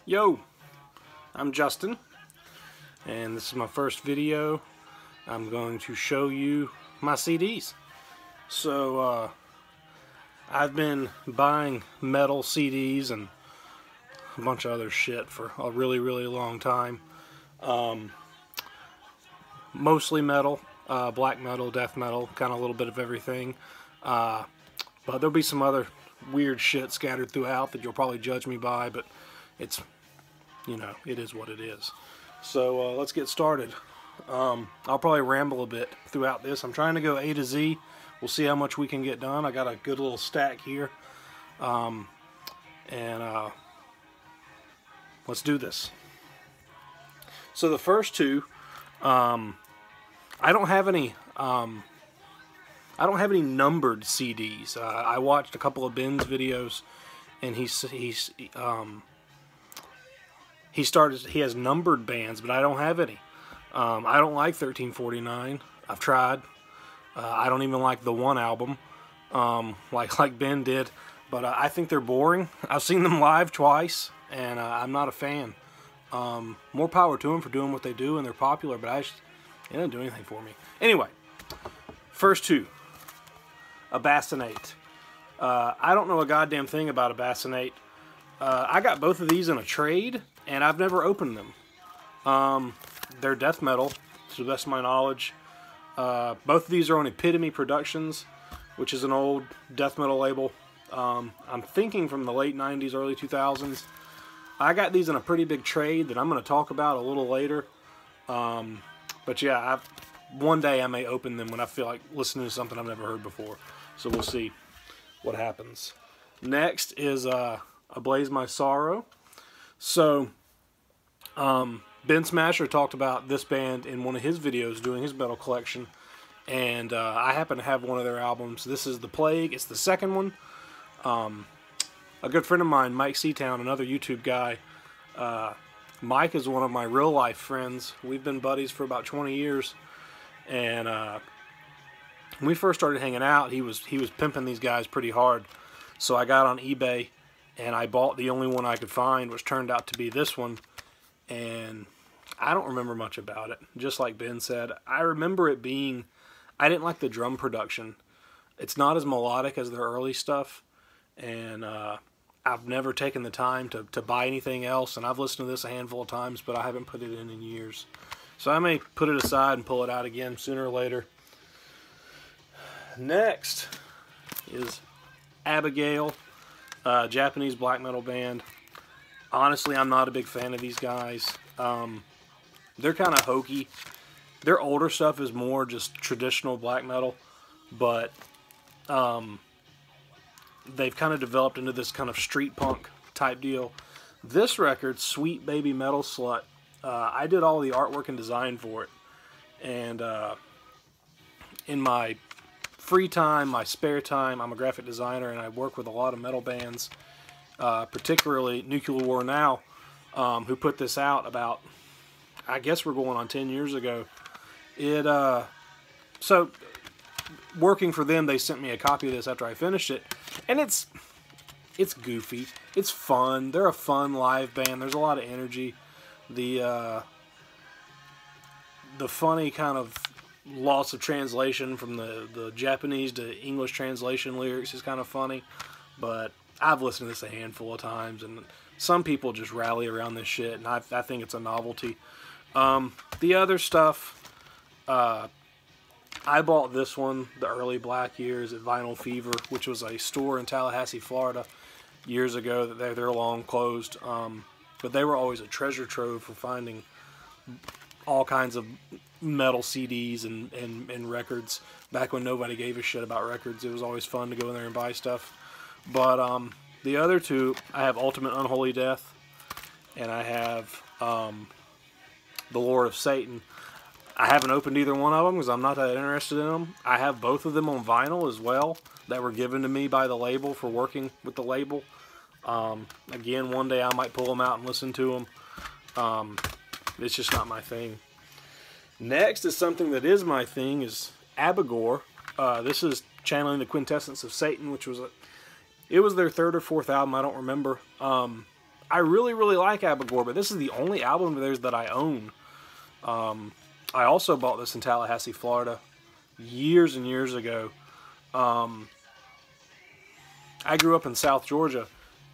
Yo, I'm Justin, and this is my first video. I'm going to show you my CDs. So, I've been buying metal CDs and a bunch of other shit for a really long time. Mostly metal, black metal, death metal, kind of a little bit of everything. But there'll be some other weird shit scattered throughout that you'll probably judge me by, but it's, you know, it is what it is. So let's get started. I'll probably ramble a bit throughout this. I'm trying to go A to Z. We'll see how much we can get done. I got a good little stack here. Let's do this. So the first two, I don't have any numbered CDs. I watched a couple of Ben's videos, and he has numbered bands, but I don't have any. I don't like 1349. I've tried. I don't even like the One album, like Ben did. But I think they're boring. I've seen them live twice, and I'm not a fan. More power to them for doing what they do, and they're popular, but they didn't do anything for me. Anyway, first two. A Bassinate. I don't know a goddamn thing about a Bassinate. I got both of these in a trade, and I've never opened them. They're death metal, to the best of my knowledge. Both of these are on Epitome Productions, which is an old death metal label. I'm thinking from the late 90s, early 2000s. I got these in a pretty big trade that I'm going to talk about a little later. But yeah, one day I may open them when I feel like listening to something I've never heard before. So we'll see what happens. Next is Ablaze My Sorrow. So, Ben Smasher talked about this band in one of his videos doing his metal collection, and I happen to have one of their albums. This is The Plague. It's the second one. A good friend of mine, Myke Seatown, another YouTube guy, Myke is one of my real life friends. We've been buddies for about 20 years, and when we first started hanging out, he was pimping these guys pretty hard. So I got on eBay, and I bought the only one I could find, which turned out to be this one. And I don't remember much about it. Just like Ben said, I remember it being, I didn't like the drum production. It's not as melodic as their early stuff, and I've never taken the time to buy anything else, and I've listened to this a handful of times, but I haven't put it in years. So I may put it aside and pull it out again sooner or later. Next is Abigail, Japanese black metal band. Honestly, I'm not a big fan of these guys. They're kind of hokey. Their older stuff is more just traditional black metal, but they've kind of developed into this kind of street punk type deal. This record, Sweet Baby Metal Slut, I did all the artwork and design for it. And in my free time, my spare time, I'm a graphic designer, and I work with a lot of metal bands, particularly Nuclear War Now, who put this out about, I guess we're going on 10 years ago. So working for them, they sent me a copy of this after I finished it, and it's goofy, it's fun. They're a fun live band. There's a lot of energy. The funny kind of loss of translation from the Japanese to English translation lyrics is kind of funny, but I've listened to this a handful of times, and some people just rally around this shit, and I think it's a novelty. The other stuff, I bought this one the early black years at Vinyl Fever, which was a store in Tallahassee, Florida, years ago. That they're long closed, but they were always a treasure trove for finding all kinds of metal CDs and records. Back when nobody gave a shit about records, it was always fun to go in there and buy stuff. But the other two, I have Ultimate Unholy Death, and I have The Lord of Satan. I haven't opened either one of them because I'm not that interested in them. I have both of them on vinyl as well that were given to me by the label for working with the label. Again, one day I might pull them out and listen to them. It's just not my thing. Next is something that is my thing, is Abigor. This is channeling the quintessence of Satan, which was it was their third or fourth album, I don't remember. I really, really like Abigor, but this is the only album of theirs that I own. I also bought this in Tallahassee, Florida, years and years ago. I grew up in South Georgia,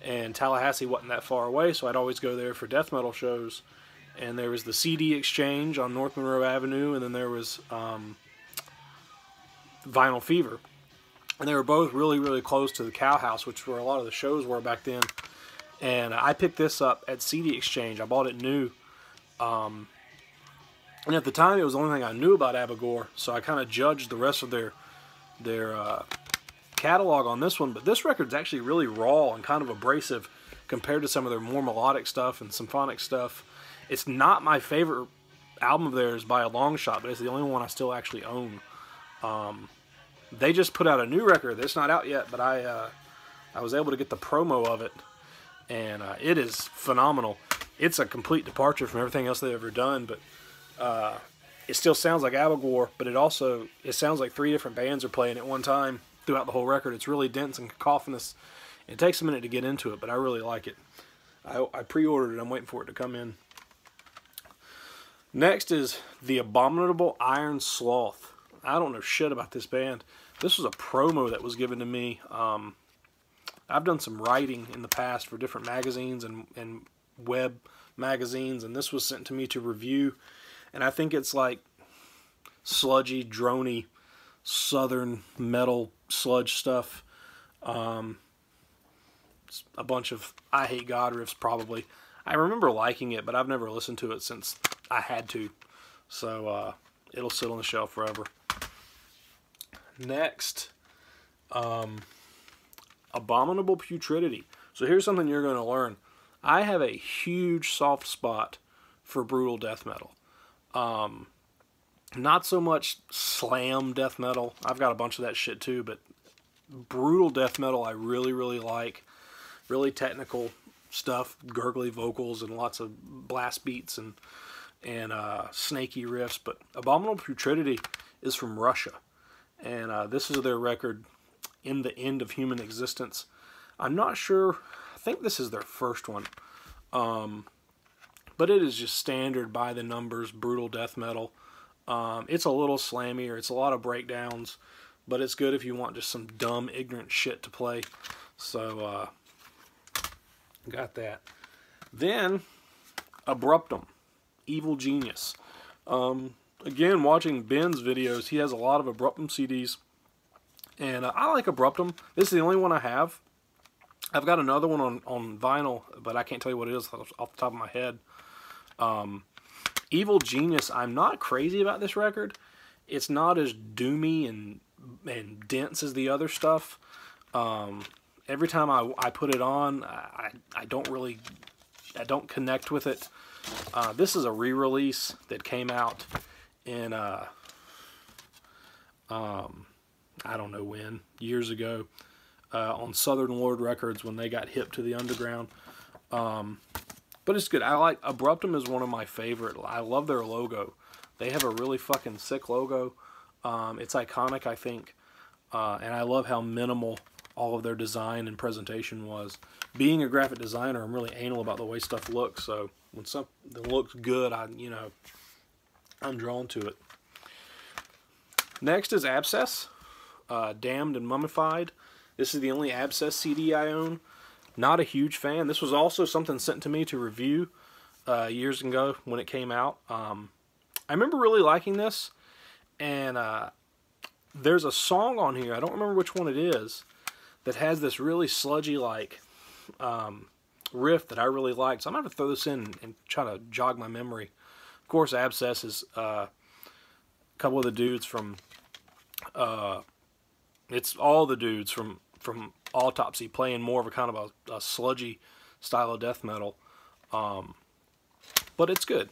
and Tallahassee wasn't that far away, so I'd always go there for death metal shows. And there was the CD Exchange on North Monroe Avenue, and then there was Vinyl Fever. And they were both really, really close to the Cow House, which where a lot of the shows were back then. And I picked this up at CD Exchange. I bought it new. And at the time, it was the only thing I knew about Abigor, so I kind of judged the rest of their catalog on this one. But this record's actually really raw and kind of abrasive compared to some of their more melodic stuff and symphonic stuff. It's not my favorite album of theirs by a long shot, but it's the only one I still actually own. They just put out a new record. It's not out yet, but I was able to get the promo of it, and it is phenomenal. It's a complete departure from everything else they've ever done, but it still sounds like Abigor, but it sounds like 3 different bands are playing at one time throughout the whole record. It's really dense and cacophonous. It takes a minute to get into it, but I really like it. I pre-ordered it. I'm waiting for it to come in. Next is The Abominable Iron Sloth. I don't know shit about this band. This was a promo that was given to me. I've done some writing in the past for different magazines and web magazines, and this was sent to me to review. And I think it's like sludgy, droney, southern metal sludge stuff. It's a bunch of I Hate God riffs, probably. I remember liking it, but I've never listened to it since I had to. So it'll sit on the shelf forever. Next, Abominable Putridity. So here's something you're going to learn. I have a huge soft spot for brutal death metal. Not so much slam death metal. I've got a bunch of that shit too, but brutal death metal I really, really like. Really technical stuff, gurgly vocals and lots of blast beats and snaky riffs. But Abominable Putridity is from Russia, and this is their record, In the End of Human Existence. I'm not sure. I think this is their first one, but it is just standard by the numbers brutal death metal. It's a little slammier. It's a lot of breakdowns, but it's good if you want just some dumb, ignorant shit to play. So got that. Then Abruptum, Evil Genius. Again, watching Ben's videos, he has a lot of Abruptum CDs, and I like Abruptum. This is the only one I have. I've got another one on vinyl, but I can't tell you what it is off the top of my head. Evil Genius, I'm not crazy about this record. It's not as doomy and dense as the other stuff. Every time I put it on, I don't connect with it. This is a re-release that came out in I don't know when, years ago, on Southern Lord Records when they got hip to the underground. But it's good. I like Abruptum is one of my favorite. I love their logo. They have a really fucking sick logo. It's iconic, I think, and I love how minimal all of their design and presentation was. Being a graphic designer, I'm really anal about the way stuff looks. So when something looks good, I'm drawn to it. Next is Abscess, Damned and Mummified. This is the only Abscess CD I own. Not a huge fan. This was also something sent to me to review years ago when it came out. I remember really liking this, and there's a song on here, I don't remember which one it is, that has this really sludgy like riff that I really like. So I'm going to throw this in and try to jog my memory. Of course, Abscess is a couple of the dudes from it's all the dudes from Autopsy playing more of a kind of a sludgy style of death metal, but it's good.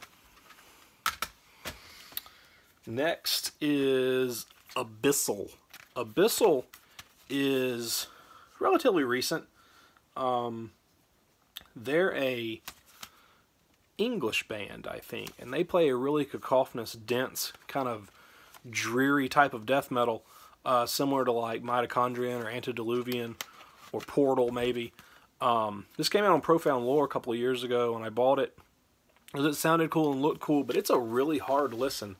Next is Abyssal. Abyssal is relatively recent. They're a English band, I think, and they play a really cacophonous, dense, kind of dreary type of death metal, similar to like Mitochondrion or Antediluvian or Portal maybe. This came out on Profound Lore a couple of years ago, and I bought it because it sounded cool and looked cool, but it's a really hard listen.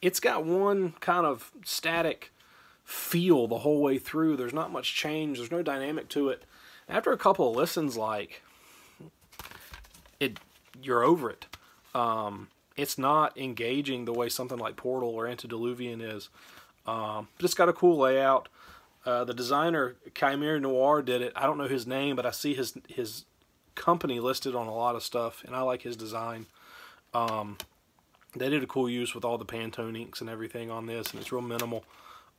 It's got one kind of static feel the whole way through. There's not much change. There's no dynamic to it. After a couple of listens, like, you're over it. It's not engaging the way something like Portal or Antediluvian is. But it's got a cool layout. The designer, Chimere Noir, did it. I don't know his name, but I see his company listed on a lot of stuff, and I like his design. They did a cool use with all the Pantone inks and everything on this, and it's real minimal.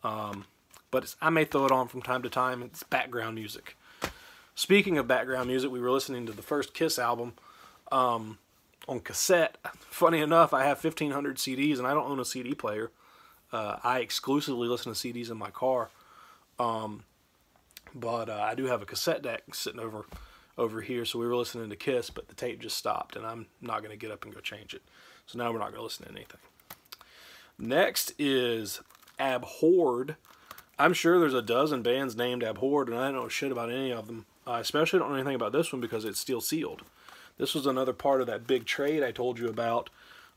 But I may throw it on from time to time. It's background music. Speaking of background music, we were listening to the first Kiss album on cassette. Funny enough, I have 1,500 CDs, and I don't own a CD player. I exclusively listen to CDs in my car. But I do have a cassette deck sitting over here, so we were listening to Kiss, but the tape just stopped, and I'm not going to get up and go change it. So now we're not going to listen to anything. Next is Abhorred. I'm sure there's a dozen bands named Abhorred, and I don't know shit about any of them. I especially don't know anything about this one because it's steel sealed. This was another part of that big trade I told you about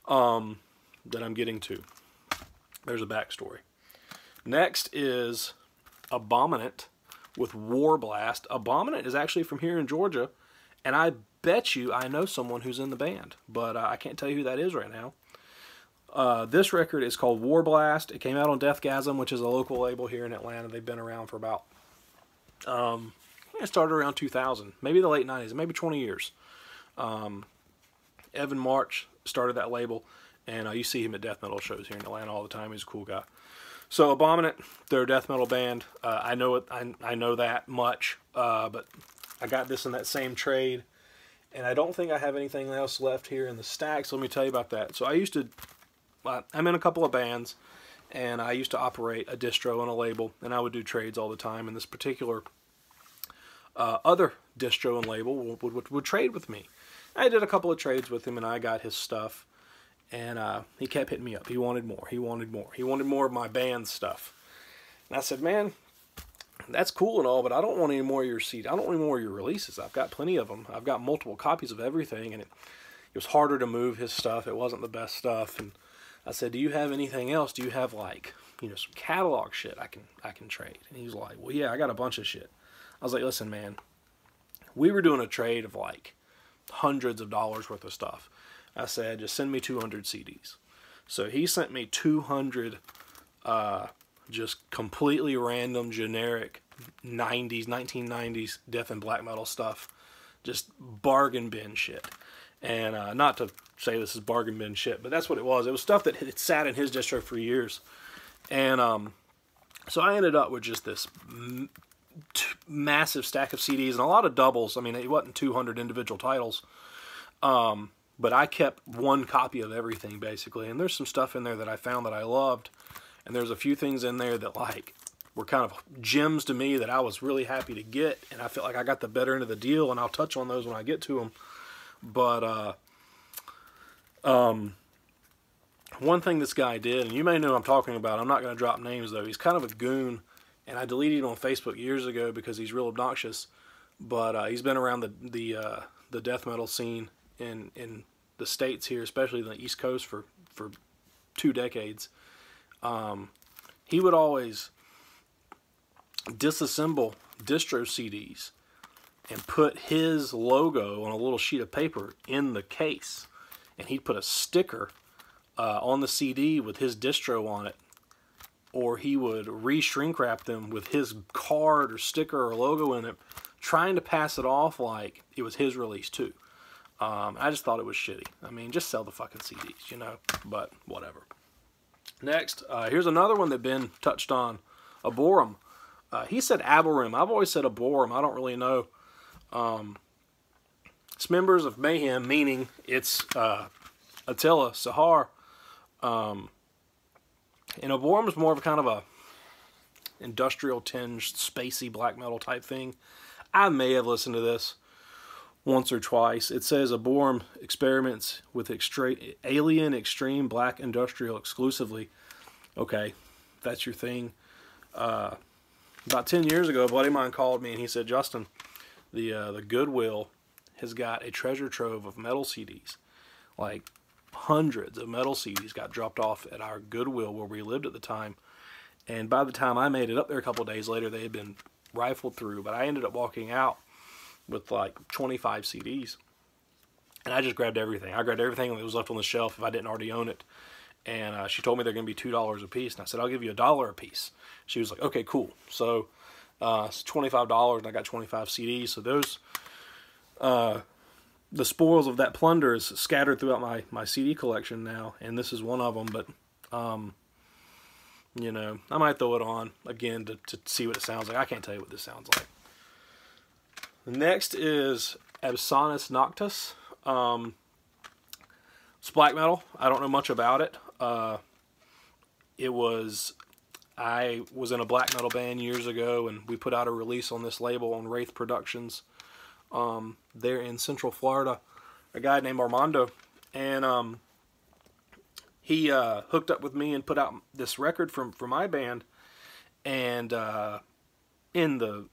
that I'm getting to. There's a backstory. Next is Abominant with War Blast. Abominant is actually from here in Georgia, and I bet you I know someone who's in the band, but I can't tell you who that is right now. This record is called War Blast. It came out on Deathgasm, which is a local label here in Atlanta. They've been around for about, it started around 2000, maybe the late 90s, maybe 20 years. Evan March started that label, and you see him at death metal shows here in Atlanta all the time. He's a cool guy. So Abominant, they're a death metal band. I know it. I know that much, but I got this in that same trade, and I don't think I have anything else left here in the stack. So let me tell you about that. So I'm in a couple of bands, and I used to operate a distro and a label, and I would do trades all the time. And this particular other distro and label would trade with me. I did a couple of trades with him, and I got his stuff. And he kept hitting me up. He wanted more. He wanted more. He wanted more of my band stuff. And I said, man, that's cool and all, but I don't want any more of your CD. I don't want any more of your releases. I've got plenty of them. I've got multiple copies of everything, and it was harder to move his stuff. It wasn't the best stuff. And I said, do you have anything else? Do you have, like, some catalog shit I can trade? And he was like, well, yeah, I got a bunch of shit. I was like, listen, man, we were doing a trade of, like, hundreds of dollars worth of stuff. I said, just send me 200 CDs. So he sent me 200 just completely random, generic 1990s death and black metal stuff. Just bargain bin shit. And not to say this is bargain bin shit, but that's what it was. It was stuff that had sat in his distro for years. And so I ended up with just this massive stack of CDs and a lot of doubles. I mean, it wasn't 200 individual titles. But I kept one copy of everything, basically. And there's some stuff in there that I found that I loved. And there's a few things in there that, like, were kind of gems to me that I was really happy to get. And I feel like I got the better end of the deal, and I'll touch on those when I get to them. But one thing this guy did, and you may know who I'm talking about. I'm not going to drop names, though. He's kind of a goon. And I deleted him on Facebook years ago because he's real obnoxious. But he's been around the death metal scene in the States here, especially the East Coast, for 2 decades. He would always disassemble distro CDs and put his logo on a little sheet of paper in the case, and he'd put a sticker on the CD with his distro on it, or he would re-shrink wrap them with his card or sticker or logo in it, trying to pass it off like it was his release too. I just thought it was shitty. I mean, just sell the fucking CDs, but whatever. Next, here's another one that Ben touched on, Aborum. He said Aborum. I've always said Aborum. I don't really know. It's members of Mayhem, meaning it's Attila Sahar. And Aborum is more of a kind of a industrial tinged, spacey black metal type thing. I may have listened to this once or twice. It says Aborum experiments with alien extreme black industrial exclusively. Okay, if that's your thing. About 10 years ago, a buddy of mine called me and he said, Justin, the Goodwill has got a treasure trove of metal CDs. Like hundreds of metal CDs got dropped off at our Goodwill where we lived at the time. And by the time I made it up there a couple of days later, they had been rifled through. But I ended up walking out with like 25 CDs. And I just grabbed everything. I grabbed everything that was left on the shelf if I didn't already own it. And she told me they're going to be $2 a piece. And I said, I'll give you $1 a piece. She was like, okay, cool. So it's $25 and I got 25 CDs. So those, the spoils of that plunder is scattered throughout my CD collection now. And this is one of them. But, you know, I might throw it on again to see what it sounds like. I can't tell you what this sounds like. The next is Absonus Noctis. It's black metal. I don't know much about it. I was in a black metal band years ago, and we put out a release on this label on Wraith Productions. There in Central Florida, a guy named Armando, and he hooked up with me and put out this record for my band, and in the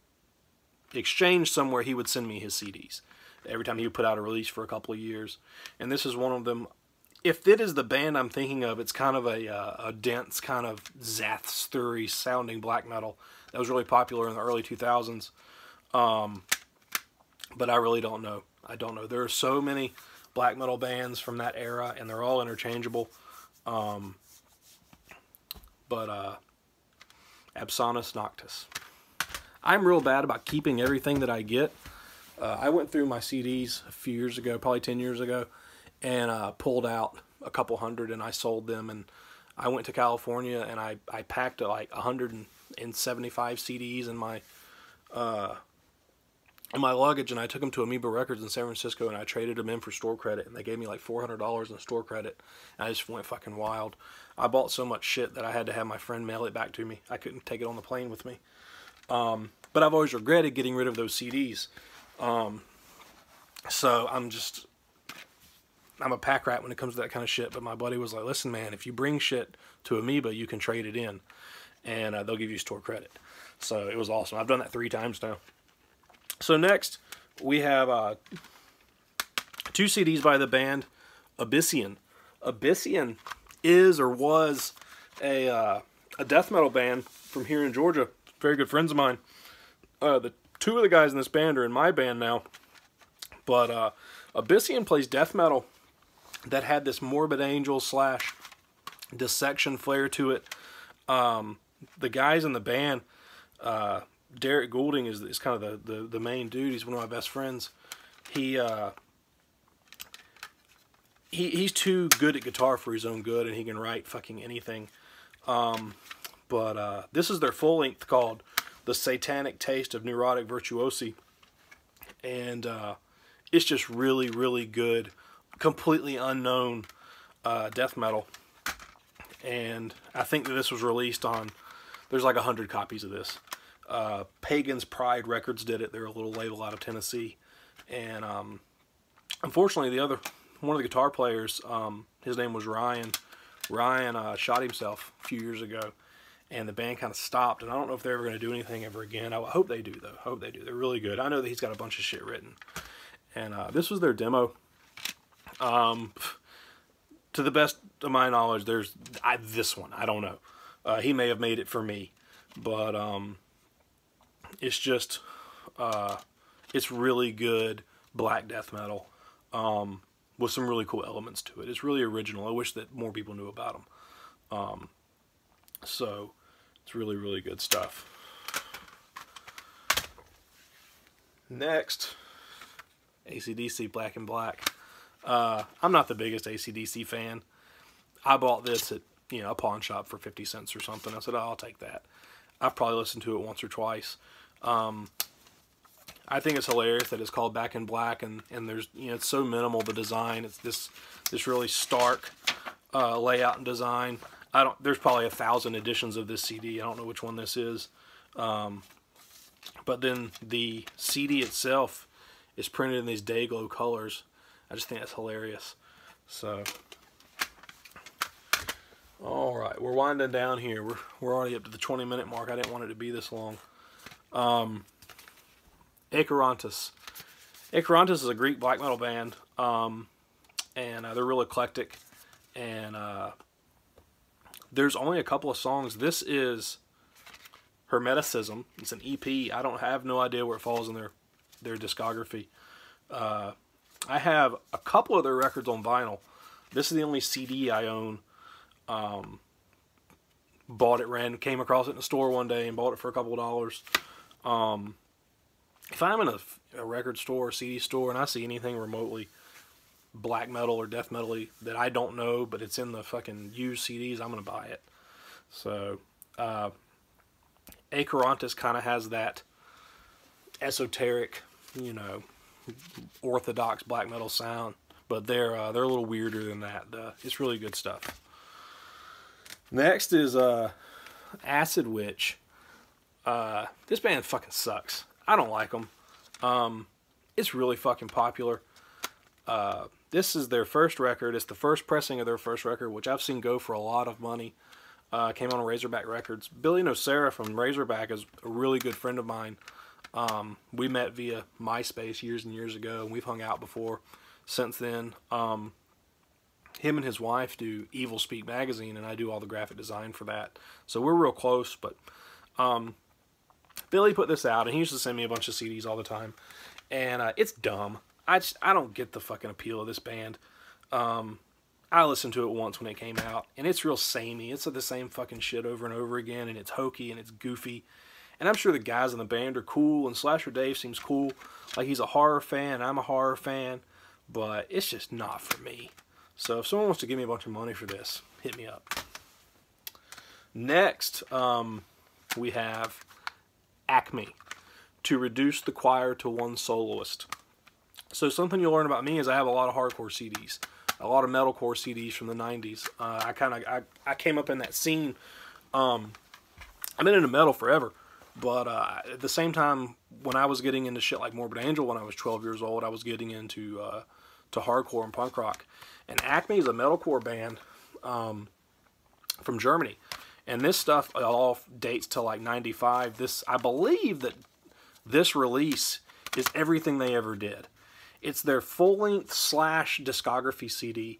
exchange somewhere he would send me his CDs every time he would put out a release for a couple of years, and this is one of them. If it is the band I'm thinking of, it's kind of a dense, kind of Zathsturry sounding black metal that was really popular in the early 2000s. But I really don't know. I don't know. There are so many black metal bands from that era, and they're all interchangeable. Absonus Noctis. I'm real bad about keeping everything that I get. I went through my CDs a few years ago, probably 10 years ago, and pulled out a couple hundred, and I sold them. And I went to California, and I packed like 175 CDs in my luggage, and I took them to Amoeba Records in San Francisco, and I traded them in for store credit, and they gave me like $400 in store credit. And I just went fucking wild. I bought so much shit that I had to have my friend mail it back to me. I couldn't take it on the plane with me. But I've always regretted getting rid of those CDs. So I'm a pack rat when it comes to that kind of shit. But my buddy was like, listen, man, if you bring shit to Amoeba, you can trade it in, and they'll give you store credit. So it was awesome. I've done that 3 times now. So next, we have 2 CDs by the band Abyssian. Abyssian is or was a death metal band from here in Georgia. Very good friends of mine. The 2 of the guys in this band are in my band now. But Abyssian plays death metal that had this Morbid Angel / dissection flair to it. The guys in the band, Derek Goulding is kind of the main dude. He's one of my best friends. He's too good at guitar for his own good, and he can write fucking anything. But this is their full length called The Satanic Taste of Neurotic Virtuosi. And it's just really, really good, completely unknown death metal. And I think that this was released on, there's like 100 copies of this. Pagan's Pride Records did it. They're a little label out of Tennessee. And unfortunately, one of the guitar players, his name was Ryan. Ryan shot himself a few years ago, and the band kind of stopped. And I don't know if they're ever going to do anything ever again. I hope they do, though. I hope they do. They're really good. I know that he's got a bunch of shit written. And this was their demo. To the best of my knowledge, there's this one. I don't know. He may have made it for me, but it's just it's really good black death metal with some really cool elements to it. It's really original. I wish that more people knew about them. So it's really, really good stuff. Next, AC/DC Black and Black. I'm not the biggest AC/DC fan. I bought this at a pawn shop for 50 cents or something. I said, oh, I'll take that. I've probably listened to it once or twice. I think it's hilarious that it's called Back in Black, and there's it's so minimal, the design. It's this really stark layout and design. There's probably 1,000 editions of this CD. I don't know which one this is. But then the CD itself is printed in these day glow colors. I just think that's hilarious. So, all right, we're winding down here. We're already up to the 20-minute mark. I didn't want it to be this long. Acherontis. Acherontis is a Greek black metal band, and they're real eclectic. And there's only a couple of songs. This is Hermeticism. It's an EP. I have no idea where it falls in their discography. I have a couple of their records on vinyl. This is the only CD I own. Bought it, came across it in the store one day and bought it for a couple of dollars. If I'm in a record store or CD store and I see anything remotely black metal or death metal-y that I don't know, but it's in the fucking used CDs, I'm going to buy it. So, Acherontis kind of has that esoteric, orthodox black metal sound, but they're a little weirder than that. It's really good stuff. Next is Acid Witch. This band fucking sucks. I don't like them. It's really fucking popular. This is their first record. It's the first pressing of their first record, which I've seen go for a lot of money. Came on Razorback Records. Billy Nocera from Razorback is a really good friend of mine. We met via MySpace years and years ago, and we've hung out before since then. Him and his wife do Evil Speak magazine, and I do all the graphic design for that. So we're real close, but Billy put this out, and he used to send me a bunch of CDs all the time. And it's dumb. I don't get the fucking appeal of this band. I listened to it once when it came out, and it's real samey. It's the same fucking shit over and over again, and it's hokey, and it's goofy. And I'm sure the guys in the band are cool, and Slasher Dave seems cool. Like, he's a horror fan, and I'm a horror fan, but it's just not for me. So if someone wants to give me a bunch of money for this, hit me up. Next, we have Acme, To Reduce the Choir to One Soloist. So something you'll learn about me is I have a lot of hardcore CDs, a lot of metalcore CDs from the 90s. I came up in that scene. I've been into metal forever, but at the same time, when I was getting into shit like Morbid Angel when I was 12 years old, I was getting into to hardcore and punk rock. And Acme is a metalcore band from Germany. And this stuff all dates to like 95. I believe that this release is everything they ever did. It's their full-length / discography CD.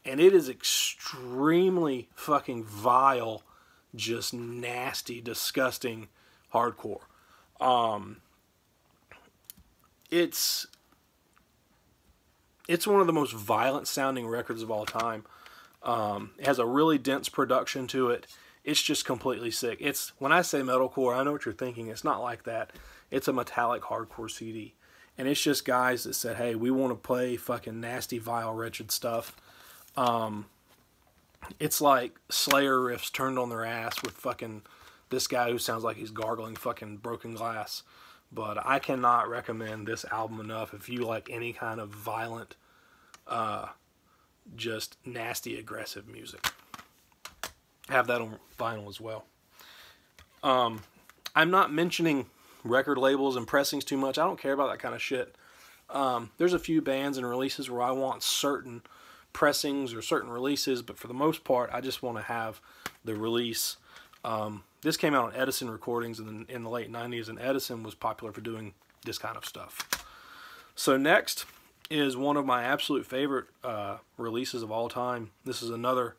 And it is extremely fucking vile, just nasty, disgusting hardcore. It's one of the most violent sounding records of all time. It has a really dense production to it. It's just completely sick. When I say metalcore, I know what you're thinking. It's not like that. It's a metallic hardcore CD. And it's just guys that said, hey, we want to play fucking nasty, vile, wretched stuff. It's like Slayer riffs turned on their ass with fucking this guy who sounds like he's gargling fucking broken glass. But I cannot recommend this album enough if you like any kind of violent, just nasty, aggressive music. Have that on vinyl as well. I'm not mentioning record labels and pressings too much. I don't care about that kind of shit. There's a few bands and releases where I want certain pressings or certain releases, but for the most part, I just want to have the release. This came out on Edison Recordings in the late 90s, and Edison was popular for doing this kind of stuff. So next is one of my absolute favorite releases of all time. This is another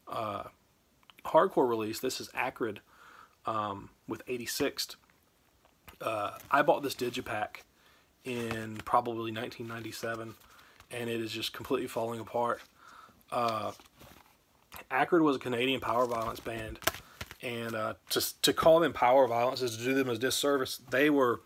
hardcore release. This is Acrid with 86th. I bought this digipack in probably 1997, and it is just completely falling apart. Acrid was a Canadian power violence band. And to call them power violence is to do them a disservice. They were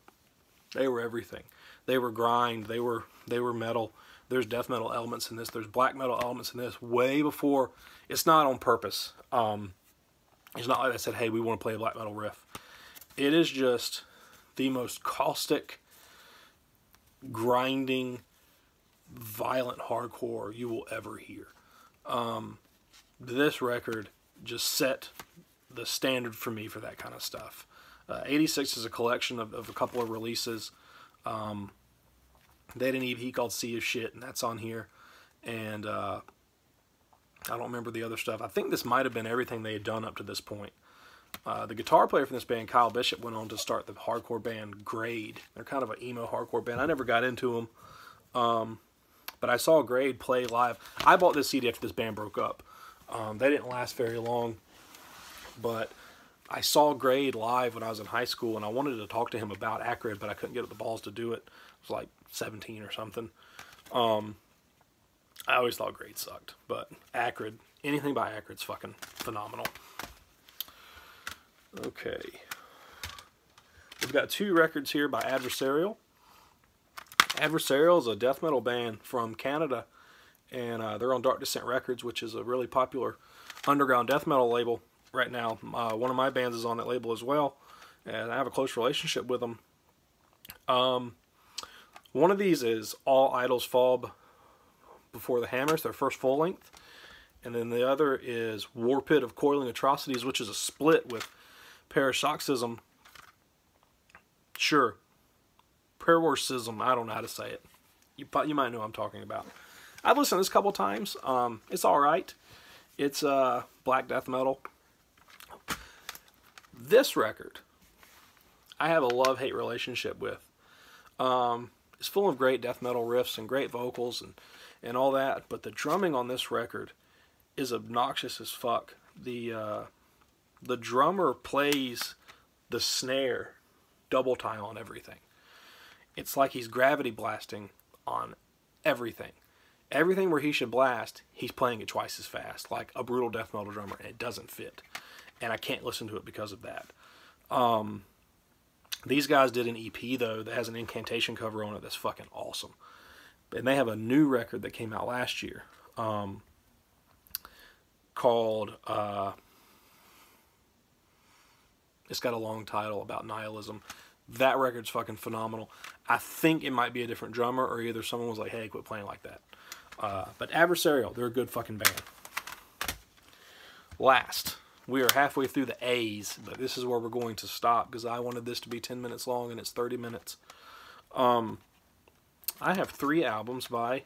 everything. They were grind. They were metal. There's death metal elements in this. There's black metal elements in this. Way before. It's not on purpose. It's not like I said, hey, we want to play a black metal riff. It is just the most caustic, grinding, violent hardcore you will ever hear. This record just set the standard for me for that kind of stuff. 86 is a collection of a couple of releases. They had an EP called Sea of Shit, and that's on here. And I don't remember the other stuff. I think this might have been everything they had done up to this point. The guitar player from this band, Kyle Bishop, went on to start the hardcore band Grade. They're kind of an emo hardcore band. I never got into them, but I saw Grade play live. I bought this CD after this band broke up. They didn't last very long, but I saw Grade live when I was in high school, and I wanted to talk to him about Acrid, but I couldn't get the balls to do it. I was like 17 or something. I always thought Grade sucked, but Acrid, anything by Acrid's fucking phenomenal. Okay. We've got 2 records here by Adversarial. Adversarial is a death metal band from Canada, and they're on Dark Descent Records, which is a really popular underground death metal label right now. One of my bands is on that label as well, and I have a close relationship with them. One of these is All Idols Fall Before the Hammers, their first full length. And then the other is War Pit of Coiling Atrocities, which is a split with Paroxysm. Sure. Paroxysm, I don't know how to say it. You might know what I'm talking about. I've listened to this a couple times. It's alright. It's black death metal. This record, I have a love-hate relationship with. It's full of great death metal riffs and great vocals and all that, but the drumming on this record is obnoxious as fuck. The drummer plays the snare double time on everything. It's like he's gravity blasting on everything. Everything where he should blast, he's playing it twice as fast, like a brutal death metal drummer, and it doesn't fit. And I can't listen to it because of that. These guys did an EP, though, that has an Incantation cover on it that's fucking awesome. And they have a new record that came out last year called, it's got a long title about nihilism. That record's fucking phenomenal. I think it might be a different drummer, or either someone was like, hey, quit playing like that. But Adversarial, they're a good fucking band. Last, we are halfway through the A's, but this is where we're going to stop because I wanted this to be 10 minutes long and it's 30 minutes. I have 3 albums by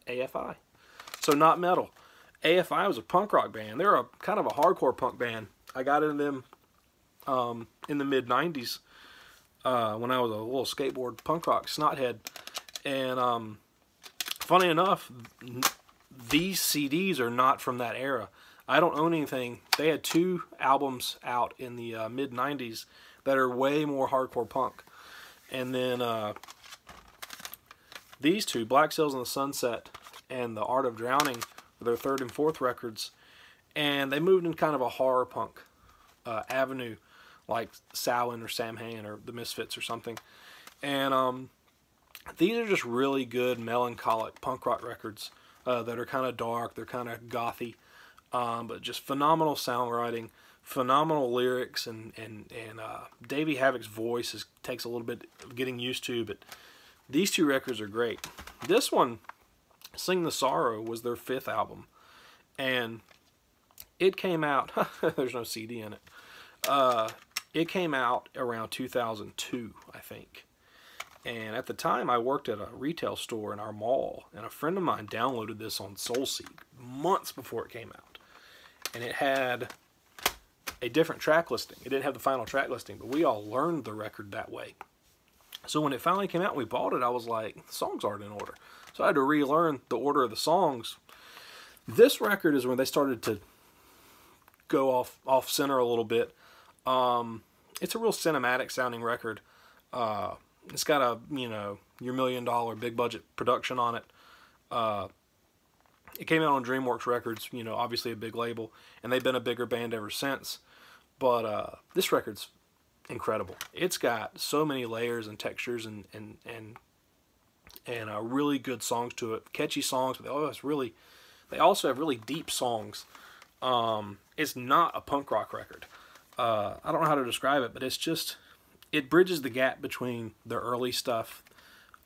AFI. So not metal. AFI was a punk rock band. They're a kind of a hardcore punk band. I got into them in the mid-90s when I was a little skateboard punk rock snothead. And funny enough, these CDs are not from that era. I don't own anything. They had 2 albums out in the mid-90s that are way more hardcore punk. And then these 2, Black Sails in the Sunset and The Art of Drowning, were their 3rd and 4th records. And they moved in kind of a horror punk avenue, like Samhain or Samhain or The Misfits or something. And these are just really good melancholic punk rock records that are kind of dark, they're kind of gothy, but just phenomenal songwriting, phenomenal lyrics, and Davey Havok's voice takes a little bit of getting used to, but these 2 records are great. This one, Sing the Sorrow, was their 5th album, and it came out, there's no CD in it, it came out around 2002, I think. And at the time, I worked at a retail store in our mall, and a friend of mine downloaded this on Soulseek months before it came out. And it had a different track listing. It didn't have the final track listing, but we all learned the record that way. So when it finally came out and we bought it, I was like, the songs aren't in order. So I had to relearn the order of the songs. This record is when they started to go off center a little bit. It's a real cinematic sounding record. It's got a, your $1 million big budget production on it. It came out on DreamWorks Records, obviously a big label, and they've been a bigger band ever since. But this record's incredible. It's got so many layers and textures and really good songs to it. Catchy songs, but they also have really deep songs. It's not a punk rock record. I don't know how to describe it, but it bridges the gap between their early stuff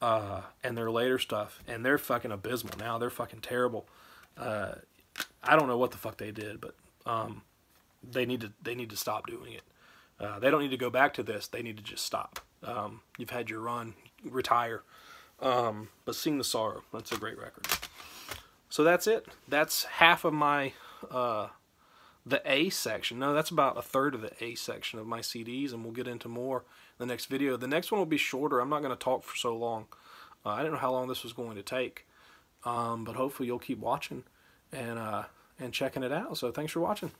and their later stuff, and they're fucking abysmal now. They're fucking terrible. I don't know what the fuck they did, but they need to stop doing it. They don't need to go back to this. They need to just stop. You've had your run, retire. But Sing the Sorrow, that's a great record. So that's it. That's half of my the A section. No, that's about a third of the A section of my CDs, and we'll get into more in the next video. The next one will be shorter. I'm not going to talk for so long. I didn't know how long this was going to take, but hopefully you'll keep watching and checking it out. So thanks for watching.